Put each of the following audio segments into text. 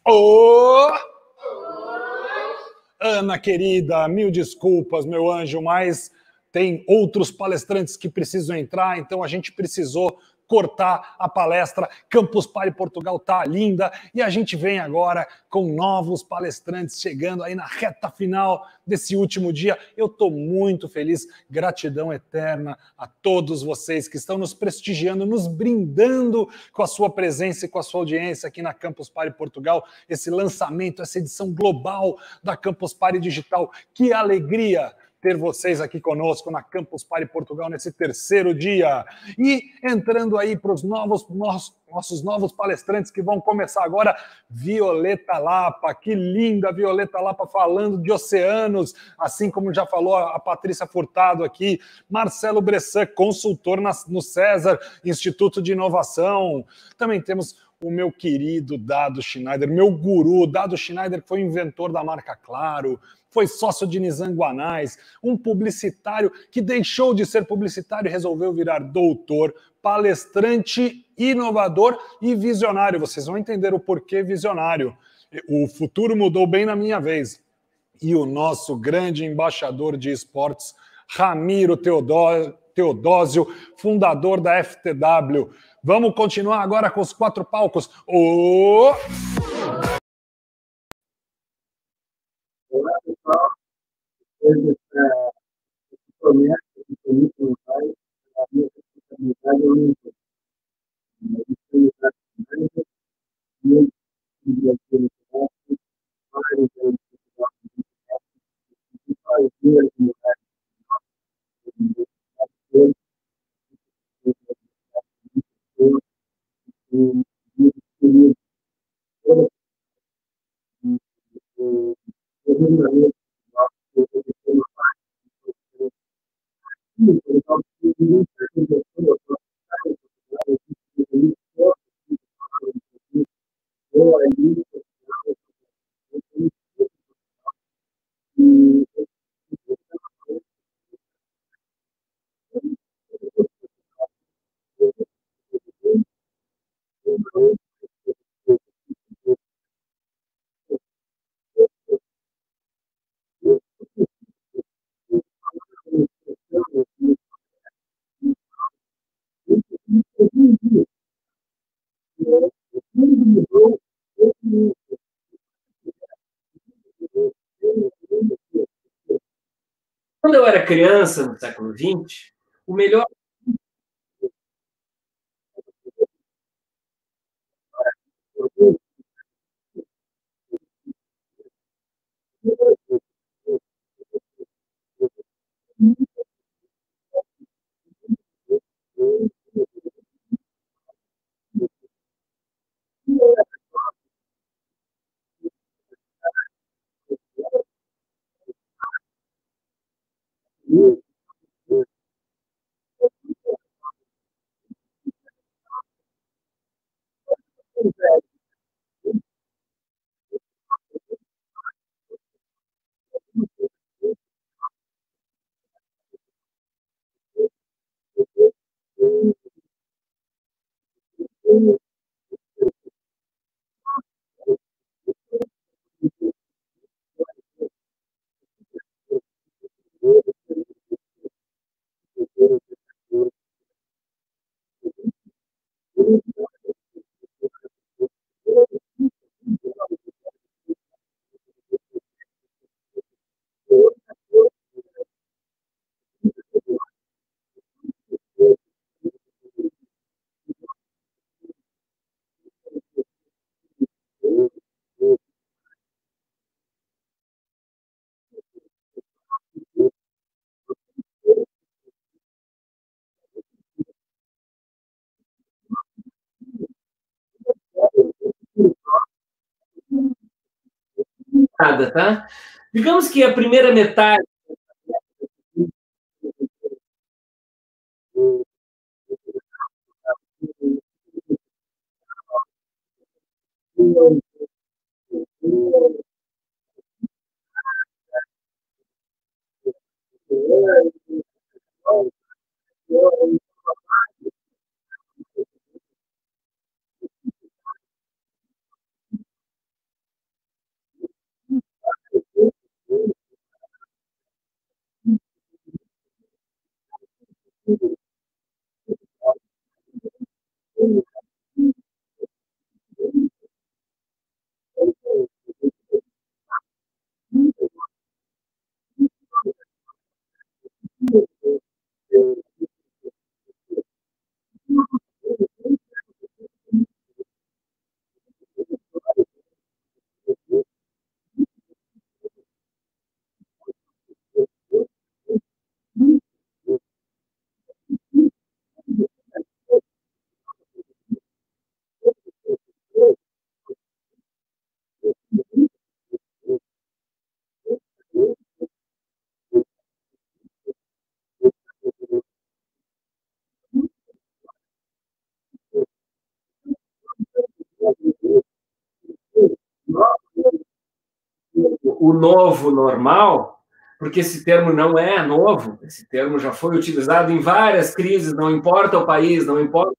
Ô! Ana querida, mil desculpas, meu anjo, mas tem outros palestrantes que precisam entrar, então a gente precisou cortar a palestra. Campus Party Portugal tá linda e a gente vem agora com novos palestrantes chegando aí na reta final desse último dia. Eu estou muito feliz, gratidão eterna a todos vocês que estão nos prestigiando, nos brindando com a sua presença e com a sua audiência aqui na Campus Party Portugal, esse lançamento, essa edição global da Campus Party Digital. Que alegria ter vocês aqui conosco na Campus Party Portugal nesse terceiro dia. E entrando aí para os nossos novos palestrantes que vão começar agora, Violeta Lapa, que linda Violeta Lapa falando de oceanos, assim como já falou a Patrícia Furtado aqui, Marcelo Bressan, consultor no César, Instituto de Inovação. Também temos o meu querido Dado Schneider, meu guru, Dado Schneider, que foi inventor da marca Claro, foi sócio de Nizam Guanais, um publicitário que deixou de ser publicitário e resolveu virar doutor, palestrante, inovador e visionário. Vocês vão entender o porquê visionário. O futuro mudou bem na minha vez. E o nosso grande embaixador de esportes, Ramiro Teodósio, fundador da FTW. Vamos continuar agora com os 4 palcos. Olá, pessoal. Hoje, esse projeto que foi muito legal, a minha responsabilidade é única. A gente tem muito divertido, vários anos de fazer de lugar Quando eu era criança, no século XX, o melhor nada, tá? Digamos que a primeira metade o novo normal, porque esse termo não é novo, esse termo já foi utilizado em várias crises, não importa o país, não importa.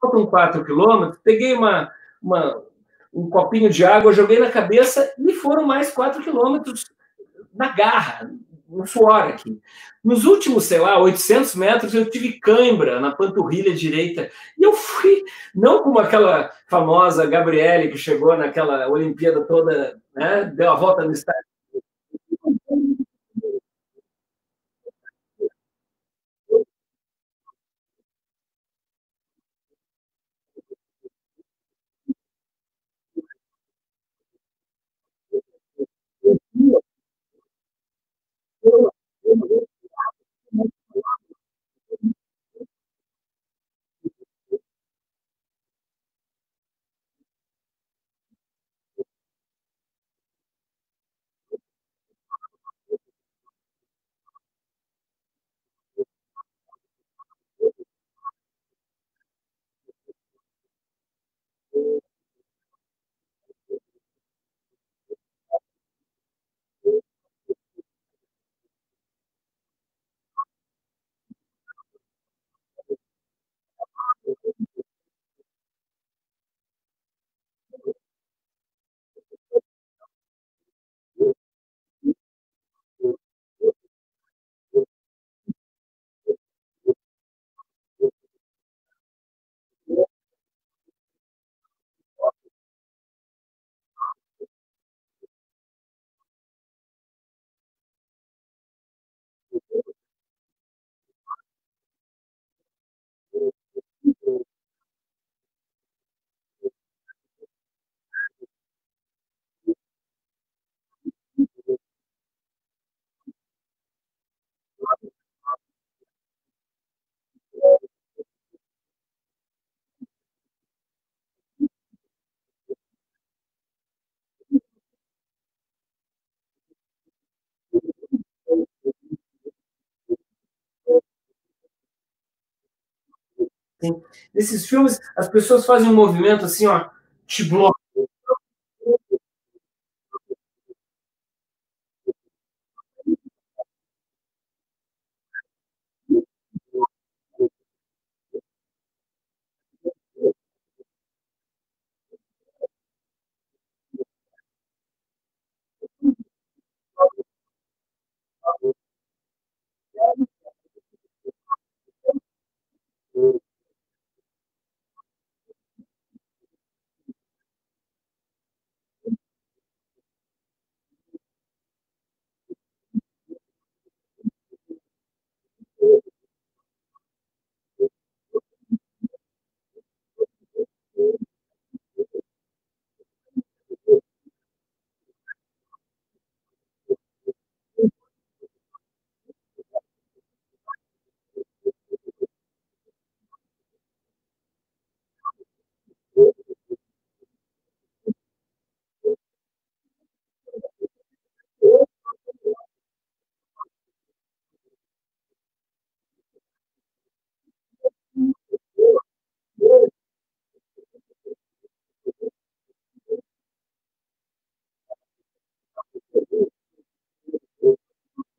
Faltam 4 quilômetros, peguei um copinho de água, joguei na cabeça e foram mais 4 quilômetros na garra, no suor aqui. Nos últimos, sei lá, 800 metros, eu tive cãibra na panturrilha direita. E eu fui, não como aquela famosa Gabriele que chegou naquela Olimpíada toda, né, deu a volta no estádio. Assim, nesses filmes, as pessoas fazem um movimento assim, ó, te bloqueia.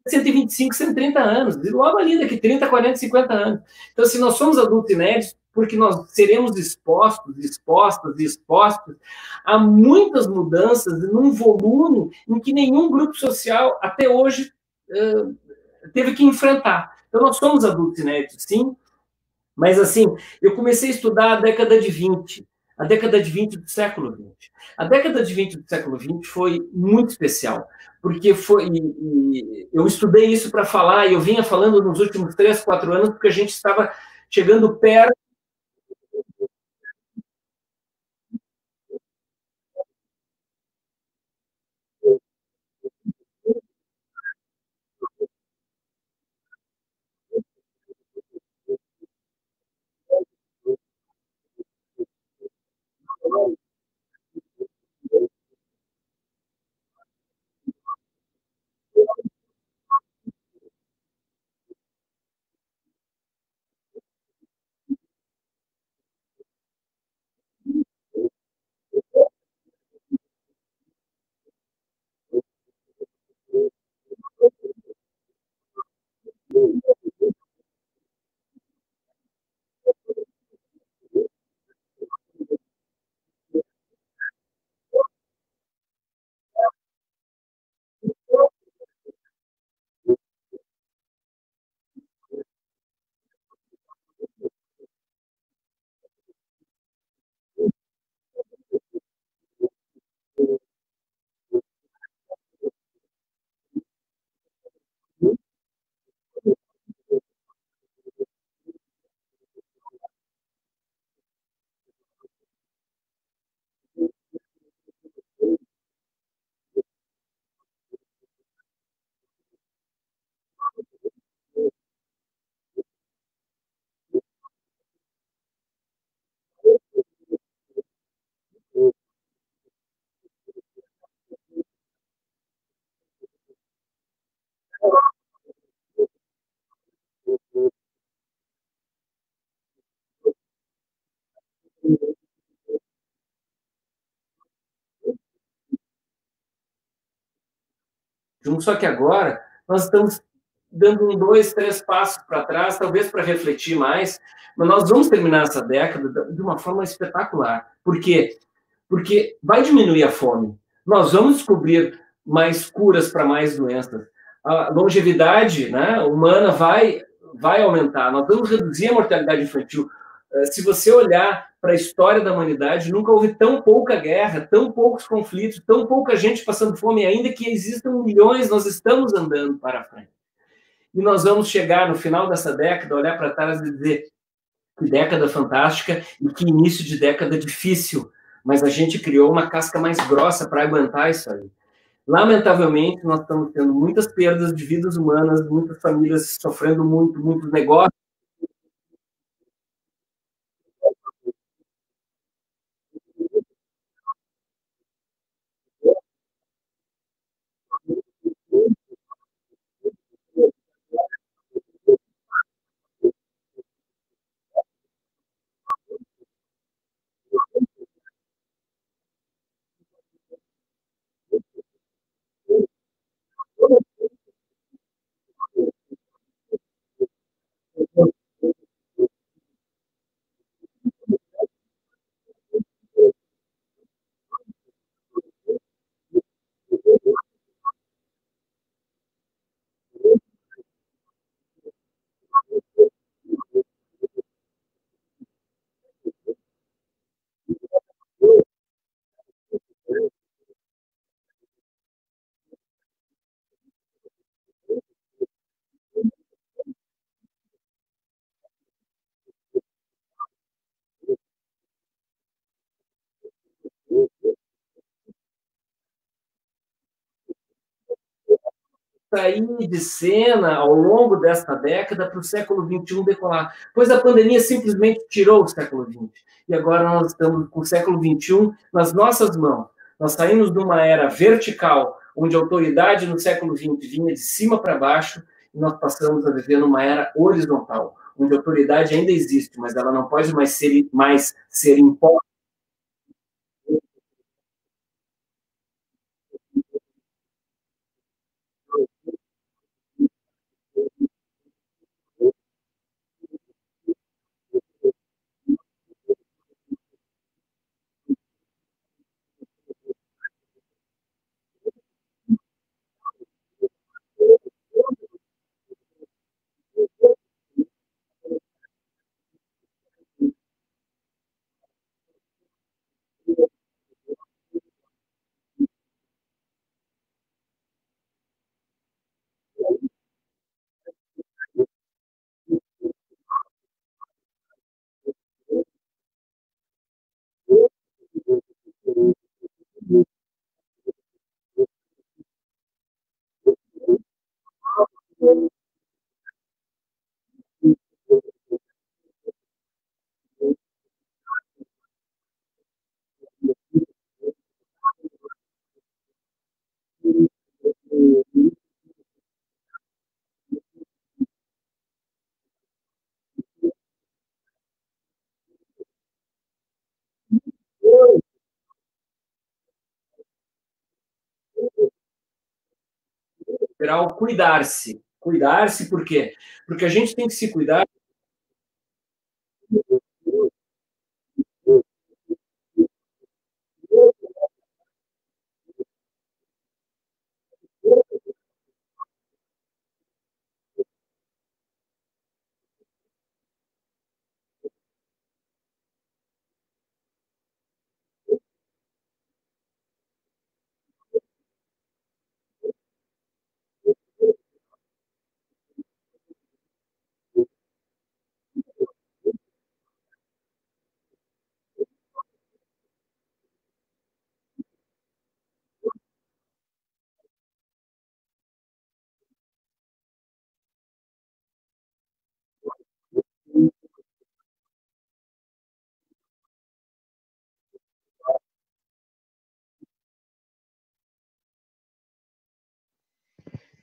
125, 130 anos, e logo ali daqui 30, 40, 50 anos. Então, se nós somos adultos inéditos, porque nós seremos expostos, expostas, expostos a muitas mudanças num volume em que nenhum grupo social até hoje teve que enfrentar. Então, nós somos adultos inéditos, sim, mas, assim, eu comecei a estudar a década de 20, a década de 20 do século 20. A década de 20 do século 20 foi muito especial, porque foi, eu estudei isso para falar, e eu vinha falando nos últimos 3, 4 anos, porque a gente estava chegando perto. Só que agora nós estamos dando 2, 3 passos para trás, talvez para refletir mais, mas nós vamos terminar essa década de uma forma espetacular. Por quê? Porque vai diminuir a fome. Nós vamos descobrir mais curas para mais doenças. A longevidade, né, humana vai aumentar. Nós vamos reduzir a mortalidade infantil. Se você olhar para a história da humanidade, nunca houve tão pouca guerra, tão poucos conflitos, tão pouca gente passando fome, ainda que existam milhões, nós estamos andando para frente. E nós vamos chegar no final dessa década, olhar para trás e dizer que década fantástica e que início de década difícil, mas a gente criou uma casca mais grossa para aguentar isso aí. Lamentavelmente, nós estamos tendo muitas perdas de vidas humanas, muitas famílias sofrendo muito, muitos negócios. Sair de cena ao longo desta década para o século XXI decolar, pois a pandemia simplesmente tirou o século XX. E agora nós estamos com o século XXI nas nossas mãos. Nós saímos de uma era vertical, onde a autoridade no século XX vinha de cima para baixo, e nós passamos a viver numa era horizontal, onde a autoridade ainda existe, mas ela não pode mais ser imposta. degrau cuidar-se. Cuidar-se por quê? Porque a gente tem que se cuidar.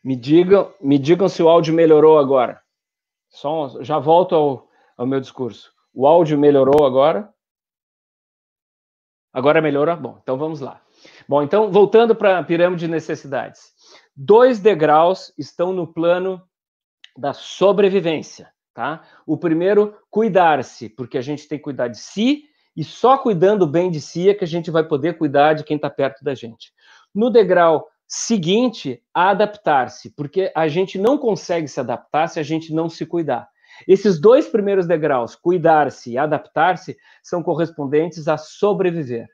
Me digam se o áudio melhorou agora. Já volto ao meu discurso. O áudio melhorou agora? Agora melhorou? Bom, então vamos lá. Bom, então, voltando para a pirâmide de necessidades. 2 degraus estão no plano da sobrevivência, tá? O primeiro, cuidar-se, porque a gente tem que cuidar de si, e só cuidando bem de si é que a gente vai poder cuidar de quem está perto da gente. No degrau seguinte, adaptar-se, porque a gente não consegue se adaptar se a gente não se cuidar. Esses 2 primeiros degraus, cuidar-se e adaptar-se, são correspondentes a sobreviver.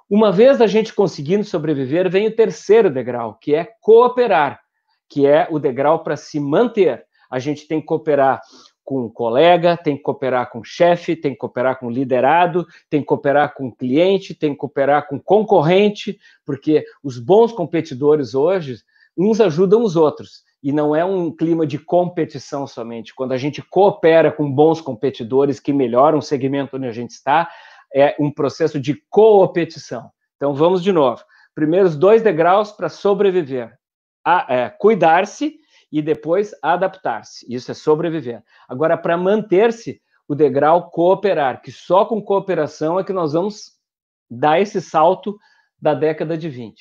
Uma vez a gente conseguindo sobreviver, vem o terceiro degrau, que é cooperar, que é o degrau para se manter. A gente tem que cooperar com o colega, tem que cooperar com o chefe, tem que cooperar com o liderado, tem que cooperar com o cliente, tem que cooperar com o concorrente, porque os bons competidores hoje, uns ajudam os outros. E não é um clima de competição somente. Quando a gente coopera com bons competidores que melhoram o segmento onde a gente está, é um processo de coopetição. Então, vamos de novo. Primeiros 2 degraus para sobreviver. Cuidar-se e depois adaptar-se. Isso é sobreviver. Agora, para manter-se, o degrau cooperar, que só com cooperação é que nós vamos dar esse salto da década de 20.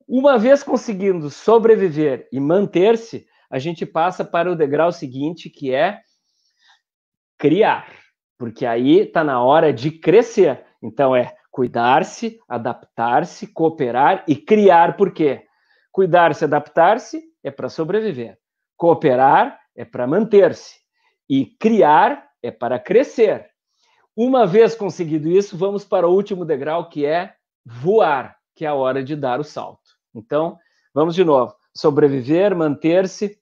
Uma vez conseguindo sobreviver e manter-se, a gente passa para o degrau seguinte, que é criar. Porque aí está na hora de crescer. Então, é cuidar-se, adaptar-se, cooperar e criar. Por quê? Cuidar-se, adaptar-se é para sobreviver. Cooperar é para manter-se. E criar é para crescer. Uma vez conseguido isso, vamos para o último degrau, que é voar, que é a hora de dar o salto. Então, vamos de novo. Sobreviver, manter-se,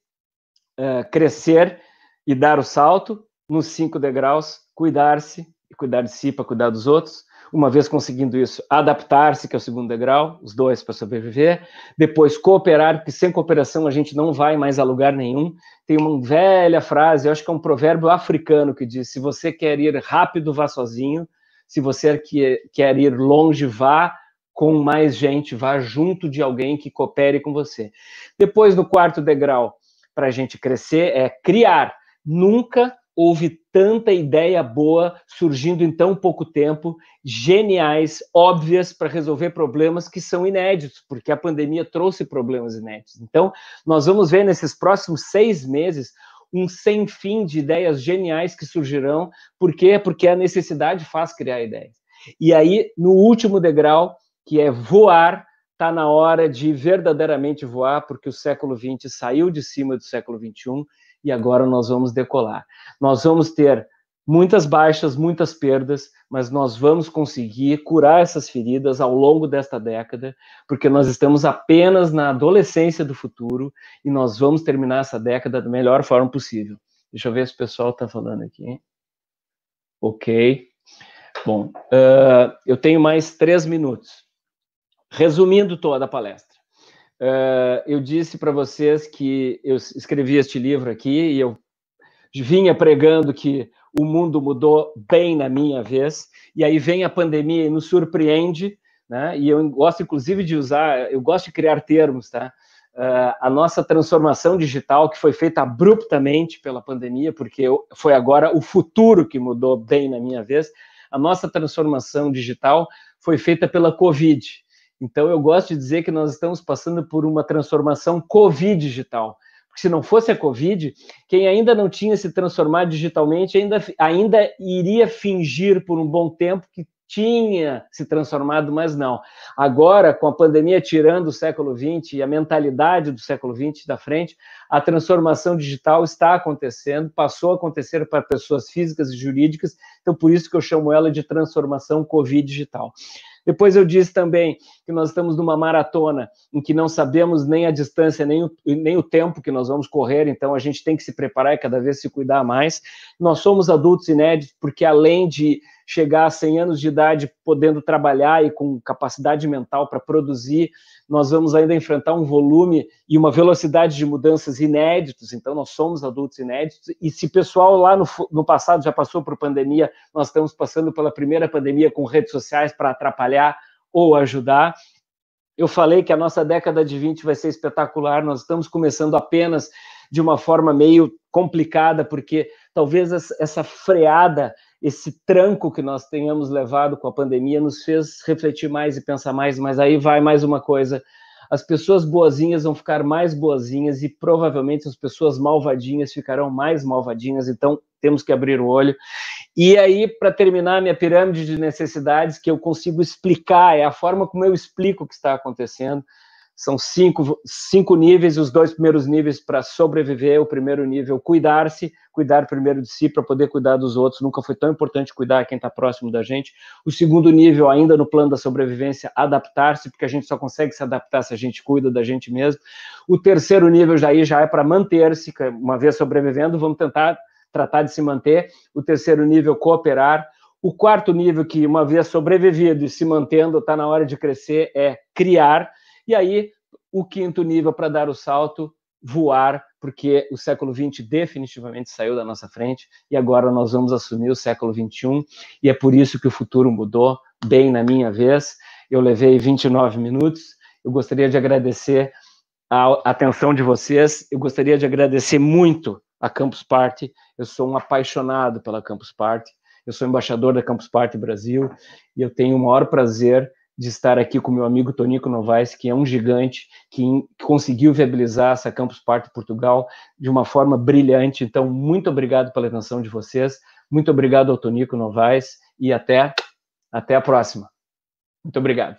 crescer e dar o salto. Nos 5 degraus, cuidar-se e cuidar de si para cuidar dos outros. Uma vez conseguindo isso, adaptar-se, que é o 2º degrau, os 2 para sobreviver. Depois, cooperar, porque sem cooperação a gente não vai mais a lugar nenhum. Tem uma velha frase, eu acho que é um provérbio africano que diz: se você quer ir rápido, vá sozinho. Se você quer ir longe, vá com mais gente, vá junto de alguém que coopere com você. Depois, no 4º degrau, para a gente crescer, é criar. Nunca houve tanta ideia boa surgindo em tão pouco tempo, geniais, óbvias, para resolver problemas que são inéditos, porque a pandemia trouxe problemas inéditos. Então, nós vamos ver nesses próximos 6 meses um sem fim de ideias geniais que surgirão. Por quê? Porque a necessidade faz criar ideias. E aí, no último degrau, que é voar, está na hora de verdadeiramente voar, porque o século XX saiu de cima do século XXI, e agora nós vamos decolar. Nós vamos ter muitas baixas, muitas perdas, mas nós vamos conseguir curar essas feridas ao longo desta década, porque nós estamos apenas na adolescência do futuro e nós vamos terminar essa década da melhor forma possível. Deixa eu ver se o pessoal está falando aqui. Ok. Bom, eu tenho mais 3 minutos. Resumindo toda a palestra. Eu disse para vocês que eu escrevi este livro aqui e eu vinha pregando que o mundo mudou bem na minha vez, e aí vem a pandemia e nos surpreende, né? E eu gosto, inclusive, de usar, eu gosto de criar termos, tá? A nossa transformação digital, que foi feita abruptamente pela pandemia, porque foi agora o futuro que mudou bem na minha vez, a nossa transformação digital foi feita pela Covid. Então, eu gosto de dizer que nós estamos passando por uma transformação Covid digital. Porque se não fosse a Covid, quem ainda não tinha se transformado digitalmente ainda iria fingir por um bom tempo que tinha se transformado, mas não. Agora, com a pandemia tirando o século XX e a mentalidade do século XX da frente, a transformação digital está acontecendo, passou a acontecer para pessoas físicas e jurídicas, então por isso que eu chamo ela de transformação Covid digital. Depois eu disse também que nós estamos numa maratona em que não sabemos nem a distância, nem o tempo que nós vamos correr, então a gente tem que se preparar e cada vez se cuidar mais. Nós somos adultos inéditos porque além de chegar a 100 anos de idade podendo trabalhar e com capacidade mental para produzir, nós vamos ainda enfrentar um volume e uma velocidade de mudanças inéditos, então nós somos adultos inéditos, e se o pessoal lá no passado já passou por pandemia, nós estamos passando pela primeira pandemia com redes sociais para atrapalhar ou ajudar. Eu falei que a nossa década de 20 vai ser espetacular, nós estamos começando apenas de uma forma meio complicada, porque talvez essa freada, esse tranco que nós tenhamos levado com a pandemia nos fez refletir mais e pensar mais, mas aí vai mais uma coisa, as pessoas boazinhas vão ficar mais boazinhas e provavelmente as pessoas malvadinhas ficarão mais malvadinhas, então temos que abrir o olho. E aí, para terminar minha pirâmide de necessidades, que eu consigo explicar, é a forma como eu explico o que está acontecendo. São cinco níveis, os 2 primeiros níveis para sobreviver, o primeiro nível, cuidar-se, cuidar primeiro de si para poder cuidar dos outros, nunca foi tão importante cuidar quem está próximo da gente. O segundo nível, ainda no plano da sobrevivência, adaptar-se, porque a gente só consegue se adaptar se a gente cuida da gente mesmo. O terceiro nível já é para manter-se, uma vez sobrevivendo, vamos tentar tratar de se manter. O terceiro nível, cooperar. O quarto nível, que uma vez sobrevivido e se mantendo, está na hora de crescer, é criar. E aí, o quinto nível para dar o salto, voar, porque o século XX definitivamente saiu da nossa frente e agora nós vamos assumir o século XXI e é por isso que o futuro mudou, bem na minha vez. Eu levei 29 minutos, eu gostaria de agradecer a atenção de vocês, eu gostaria de agradecer muito a Campus Party, eu sou um apaixonado pela Campus Party, eu sou embaixador da Campus Party Brasil e eu tenho o maior prazer de estar aqui com meu amigo Tonico Novaes, que é um gigante, que conseguiu viabilizar essa Campus Party Portugal de uma forma brilhante. Então, muito obrigado pela atenção de vocês, muito obrigado ao Tonico Novaes e até a próxima. Muito obrigado.